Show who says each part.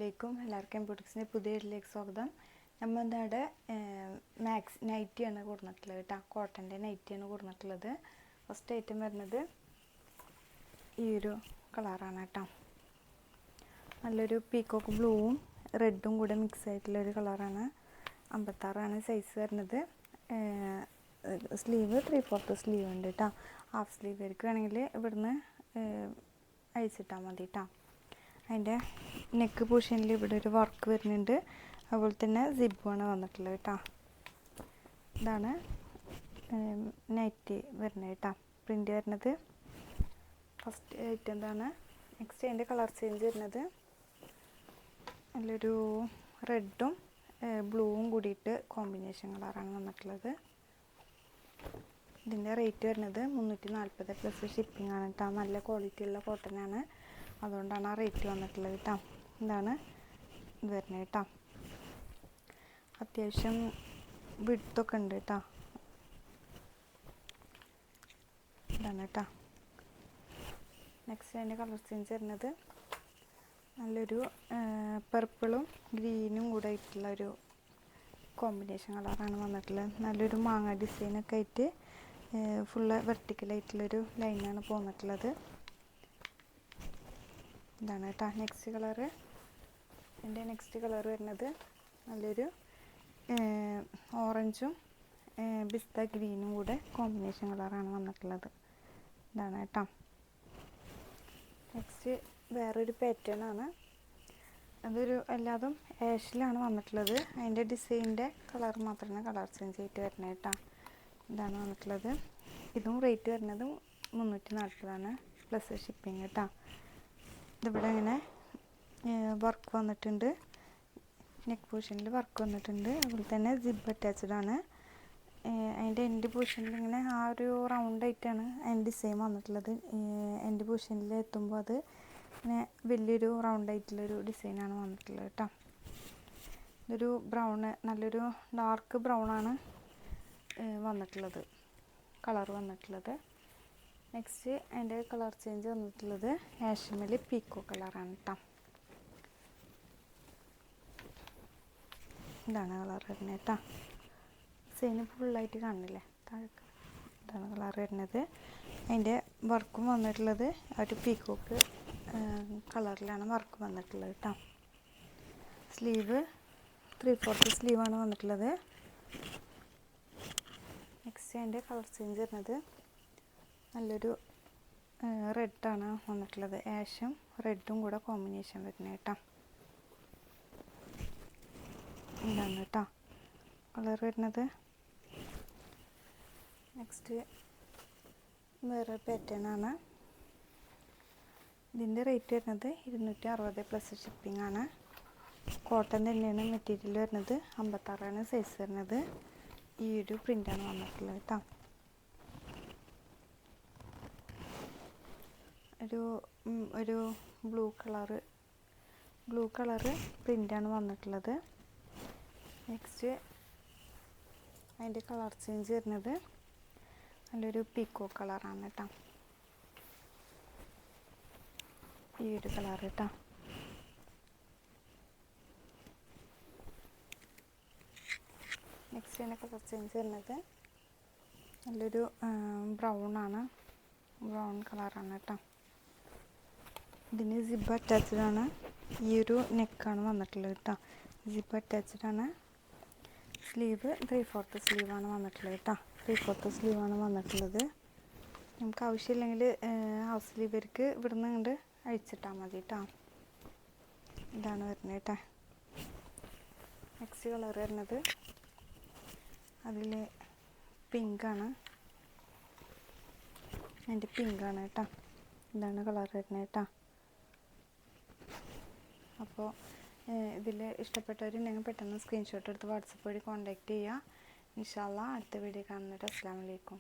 Speaker 1: ലേക്കും എല്ലാവർക്കും ബുട്ടിക്സിൻ്റെ പുതിയ വീട്ടിലേക്ക് സ്വാഗതം. നമ്മൾ ഇതവിടെ മാക്സ് നൈറ്റിയാണ് കൊടുത്തിട്ടുള്ളത് കേട്ടോ. കോട്ടൻ്റെ നൈറ്റിയാണ് കൊടുത്തിട്ടുള്ളത്. ഫസ്റ്റ് ഐറ്റം വരുന്നത് ഈ ഒരു കളറാണ് കേട്ടോ. നല്ലൊരു പീക്കോക്ക് ബ്ലൂവും റെഡും കൂടെ മിക്സ് ആയിട്ടുള്ളൊരു കളറാണ്. 56 സൈസ് വരുന്നത്. സ്ലീവ് 3/4 സ്ലീവ് ഉണ്ട് കേട്ടോ. ഹാഫ് സ്ലീവ് വരയ്ക്കുകയാണെങ്കിൽ ഇവിടുന്ന് അഴിച്ചിട്ടാൽ മതി കേട്ടോ. അതിൻ്റെ നെക്ക് പോർഷനിൽ ഇവിടെ ഒരു വർക്ക് വരുന്നുണ്ട്. അതുപോലെ തന്നെ സിബുമാണ് വന്നിട്ടുള്ളത് കേട്ടോ. ഇതാണ് നൈറ്റി വരുന്നത് കേട്ടോ. പ്രിൻ്റ് വരുന്നത് ഫസ്റ്റ് ഐറ്റം എന്താണ്. നെക്സ്റ്റ് അതിൻ്റെ കളർ ചേഞ്ച് വരുന്നത് നല്ലൊരു റെഡും ബ്ലൂവും കൂടിയിട്ട് കോമ്പിനേഷൻ കളറാണ് വന്നിട്ടുള്ളത്. ഇതിൻ്റെ റേറ്റ് വരുന്നത് 340 പ്ലസ് ഷിപ്പിംഗ് ആണ് കേട്ടോ. നല്ല ക്വാളിറ്റി ഉള്ള കോട്ടനാണ്, അതുകൊണ്ടാണ് ആ റേറ്റ് വന്നിട്ടുള്ളത് കേട്ടോ. ഇതാണ് ഇത് വരുന്നത് കേട്ടോ. അത്യാവശ്യം വിഡ്ത്തൊക്കെ ഉണ്ട് കേട്ടോ. ഇതാണ് കേട്ടോ. നെക്സ്റ്റ് അതിൻ്റെ കളർ ചേഞ്ച് വരുന്നത് നല്ലൊരു പർപ്പിളും ഗ്രീനും കൂടെ ആയിട്ടുള്ള ഒരു കോമ്പിനേഷൻ കളറാണ് വന്നിട്ടുള്ളത്. നല്ലൊരു മാങ്ങ ഡിസൈനൊക്കെ ആയിട്ട് ഫുള്ള് വെർട്ടിക്കലായിട്ടുള്ളൊരു ലൈനാണ് പോന്നിട്ടുള്ളത്. ഇതാണ് കേട്ടോ നെക്സ്റ്റ് കളറ്. എൻ്റെ നെക്സ്റ്റ് കളർ വരുന്നത് നല്ലൊരു ഓറഞ്ചും പിസ്ത ഗ്രീനും കൂടെ കോമ്പിനേഷൻ കളറാണ് വന്നിട്ടുള്ളത്. ഇതാണ് കേട്ടോ. നെക്സ്റ്റ് വേറൊരു പാറ്റേൺ ആണ്. അതൊരു എല്ലാതും ആഷിലാണ് വന്നിട്ടുള്ളത്. അതിൻ്റെ ഡിസൈനിൻ്റെ കളർ മാത്രമാണ് കളർ ചേഞ്ച് ആയിട്ട് വരുന്നത് കേട്ടോ. ഇതാണ് വന്നിട്ടുള്ളത്. ഇതും റേറ്റ് വരുന്നത് 340 പ്ലസ് ഷിപ്പിംഗ് കേട്ടോ. ഇതിവിടെ ഇങ്ങനെ വർക്ക് വന്നിട്ടുണ്ട്. നെക്ക് പോർഷനിൽ വർക്ക് വന്നിട്ടുണ്ട്. അതുപോലെ തന്നെ സിബ് അറ്റാച്ച്ഡ് ആണ്. അതിൻ്റെ എൻഡ് പോർഷനിൽ ഇങ്ങനെ ആ ഒരു റൗണ്ട് ആയിട്ടാണ് അതിൻ്റെ ഡിസൈൻ വന്നിട്ടുള്ളത്. എൻഡ് പോർഷനിൽ എത്തുമ്പോൾ അത് ഇങ്ങനെ വലിയൊരു റൗണ്ട് ആയിട്ടുള്ളൊരു ഡിസൈനാണ് വന്നിട്ടുള്ളത് കേട്ടോ. ഇതൊരു ബ്രൗണ്, നല്ലൊരു ഡാർക്ക് ബ്രൗൺ ആണ് വന്നിട്ടുള്ളത്, കളർ വന്നിട്ടുള്ളത്. നെക്സ്റ്റ് അതിൻ്റെ കളർ ചേഞ്ച് വന്നിട്ടുള്ളത് ആഷ്മൽ പീക്കോ കളറാണ് കേട്ടോ. ഇതാണ് കളർ വരുന്നത് കേട്ടോ. ഡിസൈന് ഫുള്ളായിട്ട് കാണില്ലേ താഴെ. ഇതാണ് കളർ വരുന്നത്. അതിൻ്റെ വർക്കും വന്നിട്ടുള്ളത് ഒരു പീക്കോക്ക് കളറിലാണ് വർക്ക് വന്നിട്ടുള്ളത് കേട്ടോ. സ്ലീവ് 3/4 സ്ലീവാണ് വന്നിട്ടുള്ളത്. നെക്സ്റ്റ് അതിൻ്റെ കളർ ചേഞ്ച് വരുന്നത് നല്ലൊരു റെഡാണ് വന്നിട്ടുള്ളത്. ആഷും റെഡും കൂടെ കോമ്പിനേഷൻ വരുന്നത് കേട്ടോ. ഇതാണ് കേട്ടോ കളർ വരുന്നത്. നെക്സ്റ്റ് വേറെ പാറ്റേൺ ആണ്. ഇതിൻ്റെ റേറ്റ് വരുന്നത് 260 പ്ലസ് ഷിപ്പിംഗ് ആണ്. കോട്ടൺ തന്നെയാണ് മെറ്റീരിയൽ വരുന്നത്. 56 സൈസ് വരുന്നത്. ഈ ഒരു പ്രിൻ്റാണ് വന്നിട്ടുള്ളത് കേട്ടോ. ഒരു ബ്ലൂ കളറ് പ്രിൻ്റാണ് വന്നിട്ടുള്ളത്. നെക്സ്റ്റ് അതിൻ്റെ കളർ ചേഞ്ച് വരുന്നത് നല്ലൊരു പീക്കോ കളറാണ് കേട്ടോ. ഈ ഒരു കളർ കേട്ടോ. നെക്സ്റ്റ് അതിൻ്റെ കളർ ചേഞ്ച് വരുന്നത് നല്ലൊരു ബ്രൗൺ കളറാണ് കേട്ടോ. ഇതിന് സിബ് അറ്റാച്ച്ഡ് ആണ്. ഈ ഒരു നെക്കാണ് വന്നിട്ടുള്ളത് കേട്ടോ. സിബ് അറ്റാച്ച്ഡ് ആണ്. സ്ലീവ് 3/4 സ്ലീവാണ് വന്നിട്ടുള്ളത് കേട്ടോ. 3/4 സ്ലീവാണ് വന്നിട്ടുള്ളത്. നമുക്ക് ആവശ്യമില്ലെങ്കിൽ ഹാഫ് സ്ലീവർക്ക് ഇവിടുന്ന് കൊണ്ട് അഴിച്ചിട്ടാൽ മതി കേട്ടോ. ഇതാണ് വരുന്നത് കേട്ടോ. നെക്സ്റ്റ് കളർ വരുന്നത് അതിൽ പിങ്കാണ്. അതിൻ്റെ പിങ്കാണ് കേട്ടോ. ഇതാണ് കളർ വരുന്നത് കേട്ടോ. അപ്പോൾ ഇതിൽ ഇഷ്ടപ്പെട്ടവരുണ്ടെങ്കിൽ പെട്ടെന്ന് സ്ക്രീൻഷോട്ട് എടുത്ത് വാട്സപ്പ് വഴി കോൺടാക്റ്റ് ചെയ്യുക. ഇൻഷാ അല്ലാഹ് അടുത്ത വീഡിയോ കാണുന്നത്. അസ്സലാമു അലൈക്കും.